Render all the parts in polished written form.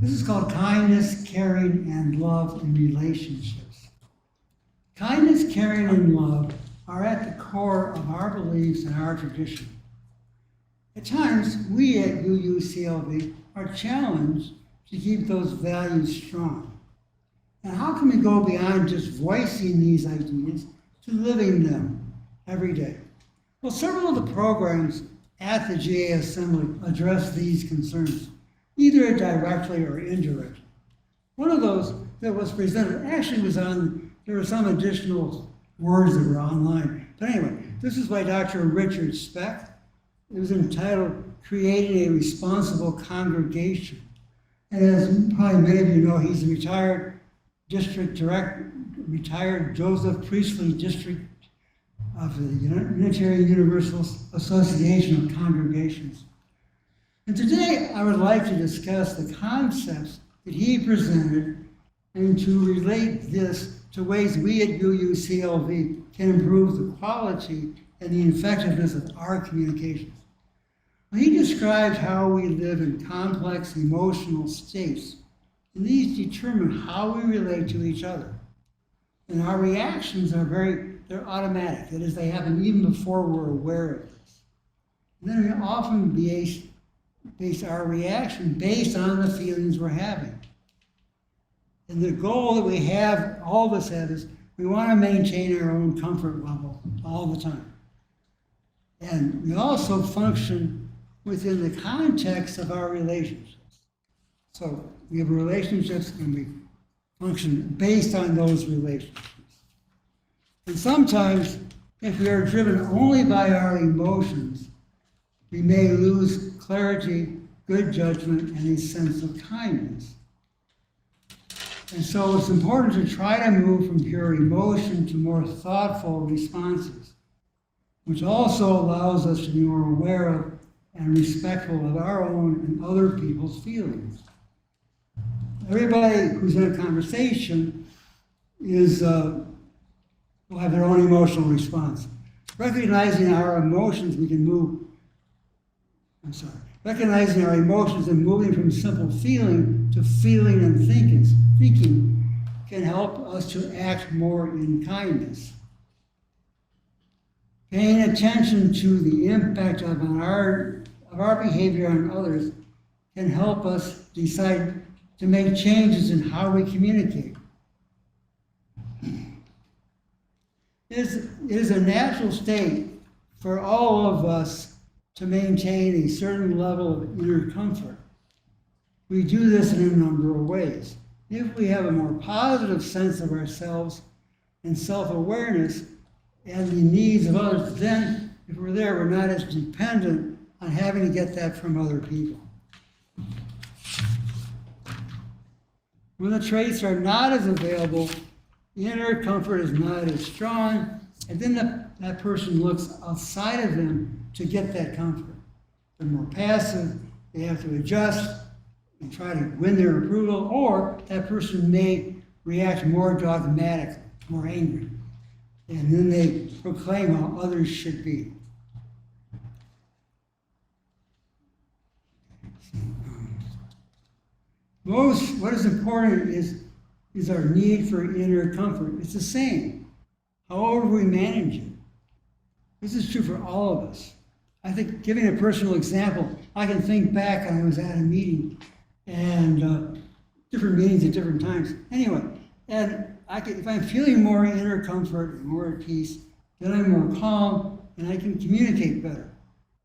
This is called kindness, caring, and love in relationships. Kindness, caring, and love are at the core of our beliefs and our tradition. At times, we at UUCLV are challenged to keep those values strong. And how can we go beyond just voicing these ideas to living them every day? Well, several of the programs at the GA Assembly address these concerns, either directly or indirectly. One of those that was presented actually was there were some additional words that were online. But anyway, this is by Dr. Richard Speck. It was entitled Creating a Responsible Congregation. And as probably many of you know, he's a retired retired Joseph Priestley District of the Unitarian Universalist Association of Congregations. And today I would like to discuss the concepts that he presented and to relate this to ways we at UUCLV can improve the quality and the effectiveness of our communications. He describes how we live in complex emotional states, and these determine how we relate to each other. And our reactions are they're automatic. That is, they happen even before we're aware of this. And then we often base our reaction based on the feelings we're having. And the goal that we have, all of us have, is we want to maintain our own comfort level all the time. And we also function within the context of our relationships. So we have relationships and we function based on those relationships. And sometimes, if we are driven only by our emotions, we may lose clarity, good judgment, and a sense of kindness. And so it's important to try to move from pure emotion to more thoughtful responses, which also allows us to be more aware of and respectful of our own and other people's feelings. Everybody who's in a conversation will have their own emotional response. Recognizing our emotions, recognizing our emotions and moving from simple feeling to feeling and thinking can help us to act more in kindness. Paying attention to the impact of our behavior on others can help us decide to make changes in how we communicate. It is a natural state for all of us to maintain a certain level of inner comfort. We do this in a number of ways. If we have a more positive sense of ourselves and self-awareness and the needs of others, then if we're there, we're not as dependent on having to get that from other people. When the traits are not as available, inner comfort is not as strong, and then that person looks outside of them to get that comfort. They're more passive, they have to adjust and try to win their approval, or that person may react more dogmatically, more angry, and then they proclaim how others should be. What is important is our need for inner comfort. It's the same, however we manage it. This is true for all of us. I think, giving a personal example, I can think back, I was at a meeting, and different meetings at different times. Anyway, and if I'm feeling more inner comfort and more at peace, then I'm more calm and I can communicate better.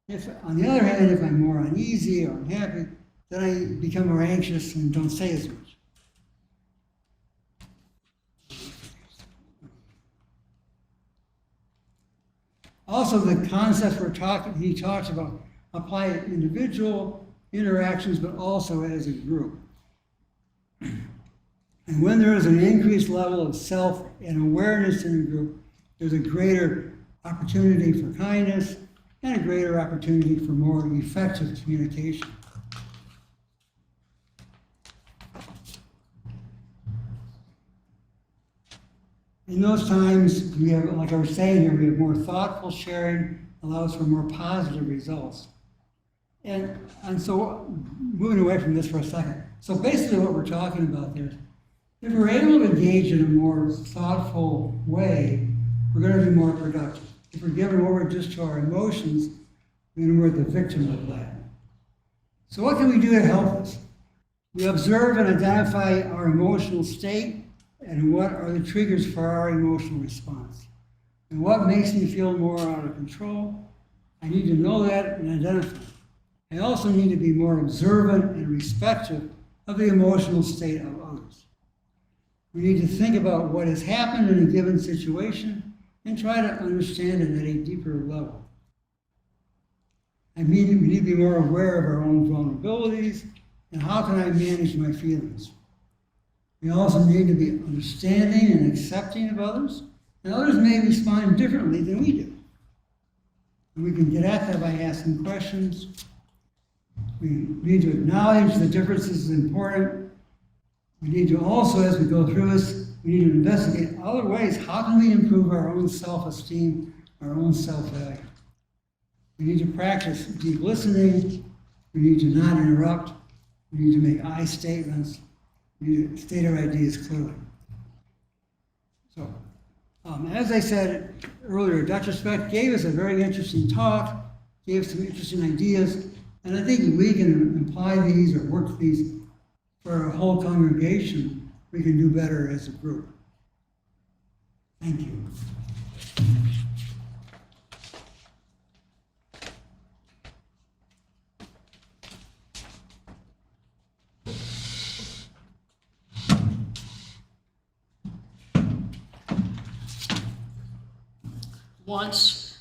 If, on the other hand, if I'm more uneasy or unhappy, then I become more anxious and don't say as much. Also, the concepts he talks about apply to individual interactions, but also as a group. And when there is an increased level of self and awareness in a group, there's a greater opportunity for kindness and a greater opportunity for more effective communication. In those times, we have, like I was saying here, we have more thoughtful sharing, allows for more positive results. And so, moving away from this for a second, So basically what we're talking about there, if we're able to engage in a more thoughtful way, we're going to be more productive. If we're given over just to our emotions, then we're the victim of that. So what can we do to help us? We observe and identify our emotional state and what are the triggers for our emotional response. And what makes me feel more out of control? I need to know that and identify. I also need to be more observant and respectful of the emotional state of others. We need to think about what has happened in a given situation and try to understand it at a deeper level. We need to be more aware of our own vulnerabilities and how can I manage my feelings. We also need to be understanding and accepting of others, and others may respond differently than we do. And we can get at that by asking questions. We need to acknowledge the differences is important. We need to also, as we go through this, we need to investigate other ways. How can we improve our own self-esteem, our own self-value? We need to practice deep listening. We need to not interrupt. We need to make I statements. We need to state our ideas clearly. So, as I said earlier, Dr. Speck gave us a very interesting talk, gave some interesting ideas, and I think we can apply these or work these for our whole congregation. We can do better as a group. Thank you. Once,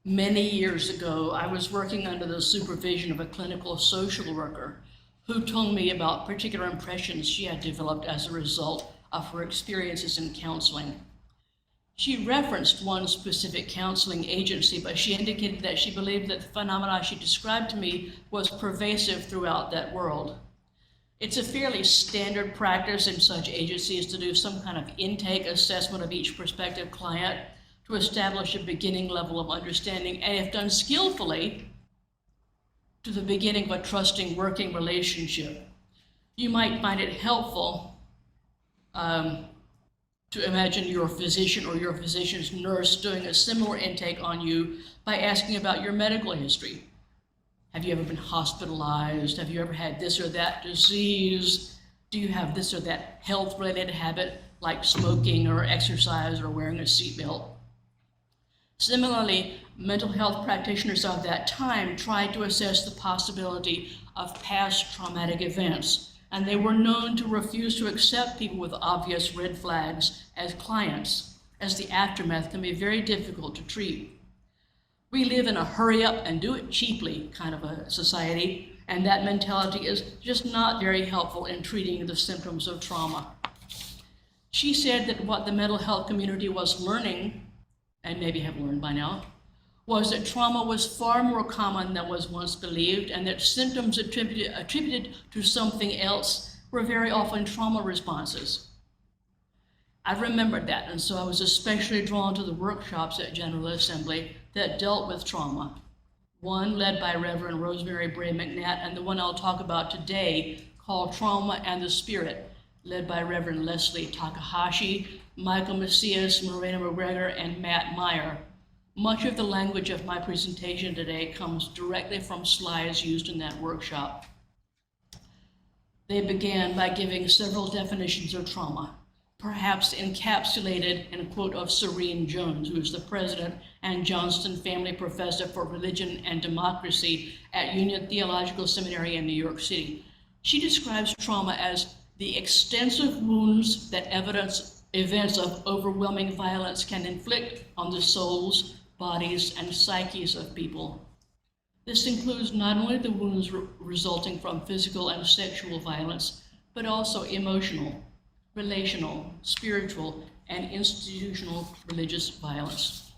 many years ago, I was working under the supervision of a clinical social worker who told me about particular impressions she had developed as a result of her experiences in counseling. She referenced one specific counseling agency, but she indicated that she believed that the phenomena she described to me was pervasive throughout that world. It's a fairly standard practice in such agencies to do some kind of intake assessment of each prospective client to establish a beginning level of understanding, and if done skillfully, to the beginning of a trusting working relationship. You might find it helpful to imagine your physician or your physician's nurse doing a similar intake on you by asking about your medical history. Have you ever been hospitalized? Have you ever had this or that disease? Do you have this or that health-related habit like smoking or exercise or wearing a seatbelt? Similarly, mental health practitioners of that time tried to assess the possibility of past traumatic events, and they were known to refuse to accept people with obvious red flags as clients, as the aftermath can be very difficult to treat. We live in a hurry up and do it cheaply kind of a society, and that mentality is just not very helpful in treating the symptoms of trauma. She said that what the mental health community was learning, and maybe have learned by now, was that trauma was far more common than was once believed, and that symptoms attributed to something else were very often trauma responses. I remembered that, and so I was especially drawn to the workshops at General Assembly that dealt with trauma. One led by Reverend Rosemary Bray McNatt, and the one I'll talk about today called Trauma and the Spirit, led by Reverend Leslie Takahashi, Michael Macias, Morena McGregor, and Matt Meyer. Much of the language of my presentation today comes directly from slides used in that workshop. They began by giving several definitions of trauma, perhaps encapsulated in a quote of Serene Jones, who is the president and Johnston Family Professor for Religion and Democracy at Union Theological Seminary in New York City. She describes trauma as the extensive wounds that events of overwhelming violence can inflict on the souls, bodies, and psyches of people. This includes not only the wounds resulting from physical and sexual violence, but also emotional, relational, spiritual, and institutional religious violence.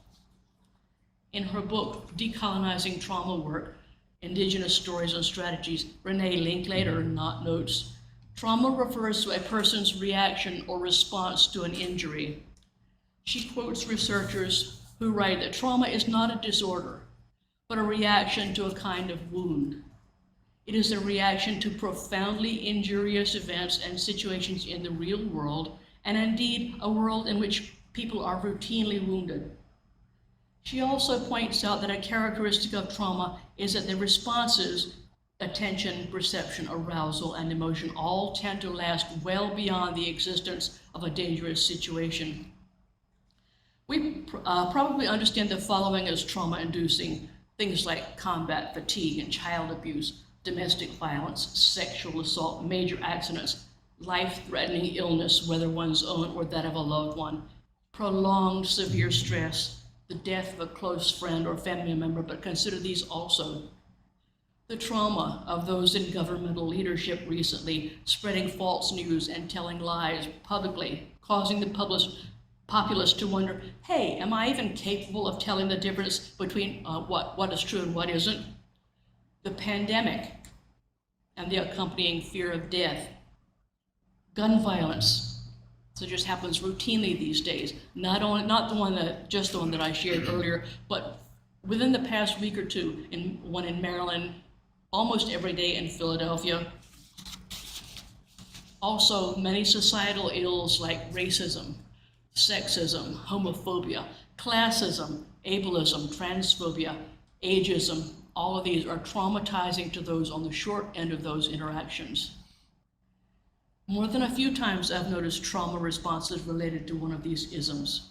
In her book, Decolonizing Trauma Work, Indigenous Stories and Strategies, Renee Linklater notes, trauma refers to a person's reaction or response to an injury. She quotes researchers who write that trauma is not a disorder, but a reaction to a kind of wound. It is a reaction to profoundly injurious events and situations in the real world, and indeed a world in which people are routinely wounded. She also points out that a characteristic of trauma is that the responses, attention, perception, arousal, and emotion all tend to last well beyond the existence of a dangerous situation. We probably understand the following as trauma-inducing, things like combat fatigue and child abuse, domestic violence, sexual assault, major accidents, life-threatening illness, whether one's own or that of a loved one, prolonged severe stress, the death of a close friend or family member, but consider these also. The trauma of those in governmental leadership recently, spreading false news and telling lies publicly, causing the populace to wonder, hey, am I even capable of telling the difference between what is true and what isn't? The pandemic and the accompanying fear of death. Gun violence, so it just happens routinely these days. Not the one that I shared earlier, but within the past week or two, one in Maryland, almost every day in Philadelphia. Also, many societal ills like racism, sexism, homophobia, classism, ableism, transphobia, ageism, all of these are traumatizing to those on the short end of those interactions. More than a few times I've noticed trauma responses related to one of these isms.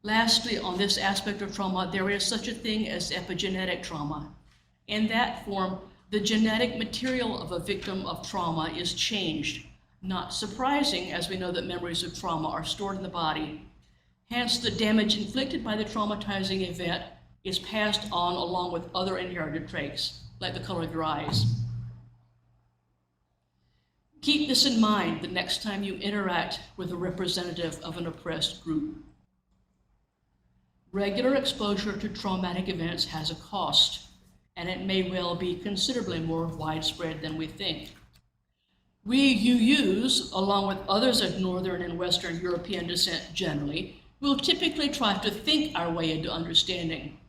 Lastly, on this aspect of trauma, there is such a thing as epigenetic trauma. In that form, the genetic material of a victim of trauma is changed. Not surprising, as we know that memories of trauma are stored in the body. Hence, the damage inflicted by the traumatizing event is passed on along with other inherited traits, like the color of your eyes. Keep this in mind the next time you interact with a representative of an oppressed group. Regular exposure to traumatic events has a cost, and it may well be considerably more widespread than we think. We UUs, along with others of Northern and Western European descent generally, will typically try to think our way into understanding.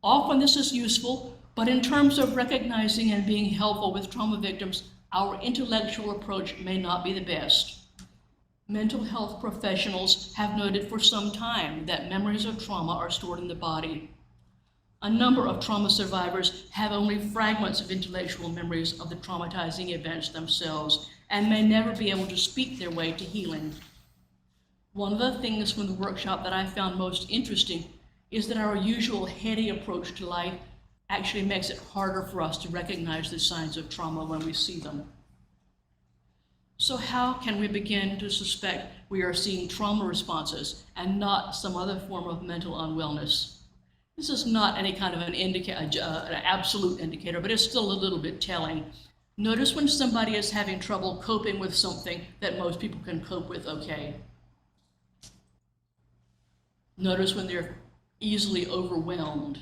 Often this is useful, but in terms of recognizing and being helpful with trauma victims, our intellectual approach may not be the best. Mental health professionals have noted for some time that memories of trauma are stored in the body. A number of trauma survivors have only fragments of intellectual memories of the traumatizing events themselves and may never be able to speak their way to healing. One of the things from the workshop that I found most interesting is that our usual heady approach to life actually makes it harder for us to recognize the signs of trauma when we see them. So how can we begin to suspect we are seeing trauma responses and not some other form of mental unwellness? This is not any kind of an absolute indicator, but it's still a little bit telling. Notice when somebody is having trouble coping with something that most people can cope with okay. Notice when they're easily overwhelmed.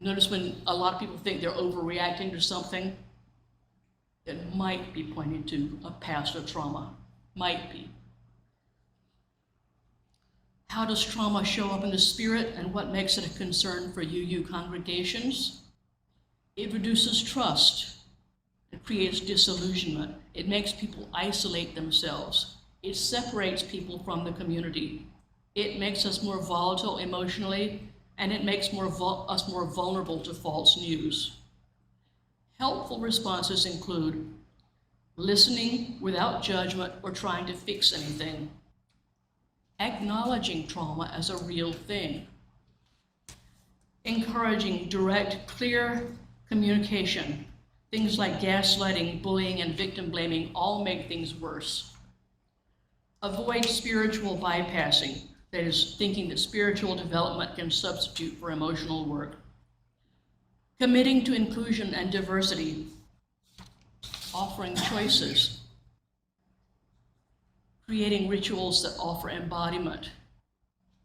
Notice when a lot of people think they're overreacting to something that might be pointing to a past of trauma. Might be. How does trauma show up in the spirit, and what makes it a concern for UU congregations? It reduces trust. It creates disillusionment. It makes people isolate themselves. It separates people from the community. It makes us more volatile emotionally, and it makes us more vulnerable to false news. Helpful responses include listening without judgment or trying to fix anything, acknowledging trauma as a real thing, encouraging direct, clear communication. Things like gaslighting, bullying, and victim blaming all make things worse. Avoid spiritual bypassing, that is, thinking that spiritual development can substitute for emotional work. Committing to inclusion and diversity, offering choices, creating rituals that offer embodiment,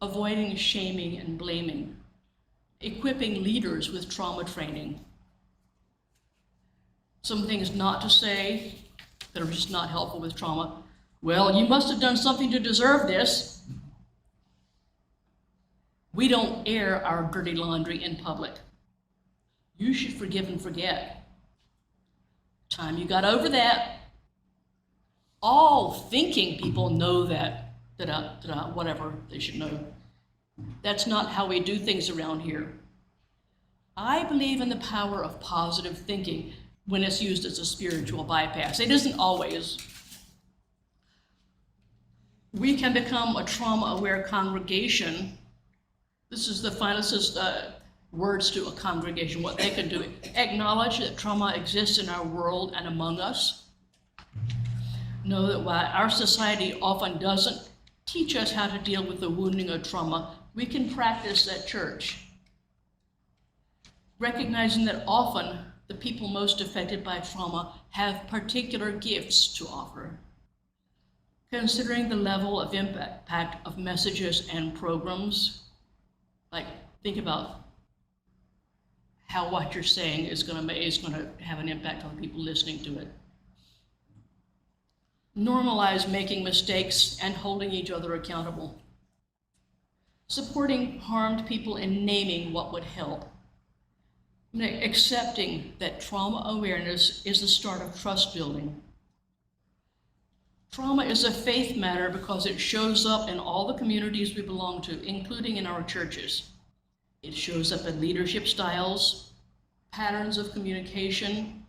avoiding shaming and blaming, equipping leaders with trauma training. Some things not to say that are just not helpful with trauma. Well, you must have done something to deserve this. We don't air our dirty laundry in public. You should forgive and forget. Time you got over that, all thinking people know that, whatever they should know. That's not how we do things around here. I believe in the power of positive thinking when it's used as a spiritual bypass. It isn't always. We can become a trauma-aware congregation. This is the finalist's words to a congregation, what they can do. Acknowledge that trauma exists in our world and among us. Know that while our society often doesn't teach us how to deal with the wounding of trauma, we can practice at church. Recognizing that often the people most affected by trauma have particular gifts to offer. Considering the level of impact of messages and programs, like think about how what you're saying is going to have an impact on the people listening to it. Normalize making mistakes and holding each other accountable. Supporting harmed people and naming what would help. Accepting that trauma awareness is the start of trust building. Trauma is a faith matter because it shows up in all the communities we belong to, including in our churches. It shows up in leadership styles, patterns of communication,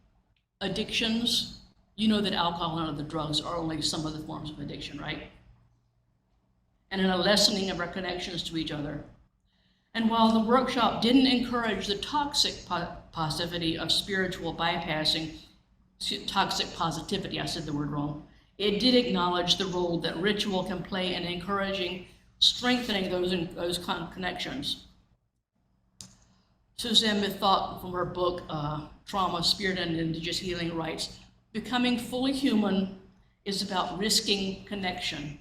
addictions. You know that alcohol and other drugs are only some of the forms of addiction, right? And in a lessening of our connections to each other. And while the workshop didn't encourage the toxic positivity of spiritual bypassing, toxic positivity, I said the word wrong, it did acknowledge the role that ritual can play in encouraging, strengthening those connections. Suzanne Mithot, from her book, Trauma, Spirit, and Indigenous Healing, writes, becoming fully human is about risking connection.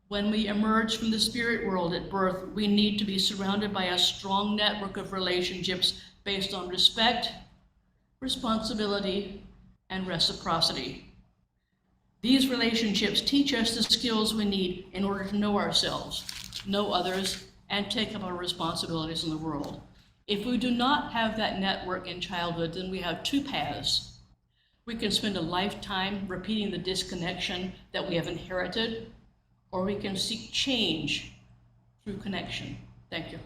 When we emerge from the spirit world at birth, we need to be surrounded by a strong network of relationships based on respect, responsibility, and reciprocity. These relationships teach us the skills we need in order to know ourselves, know others, and take up our responsibilities in the world. If we do not have that network in childhood, then we have two paths. We can spend a lifetime repeating the disconnection that we have inherited, or we can seek change through connection. Thank you.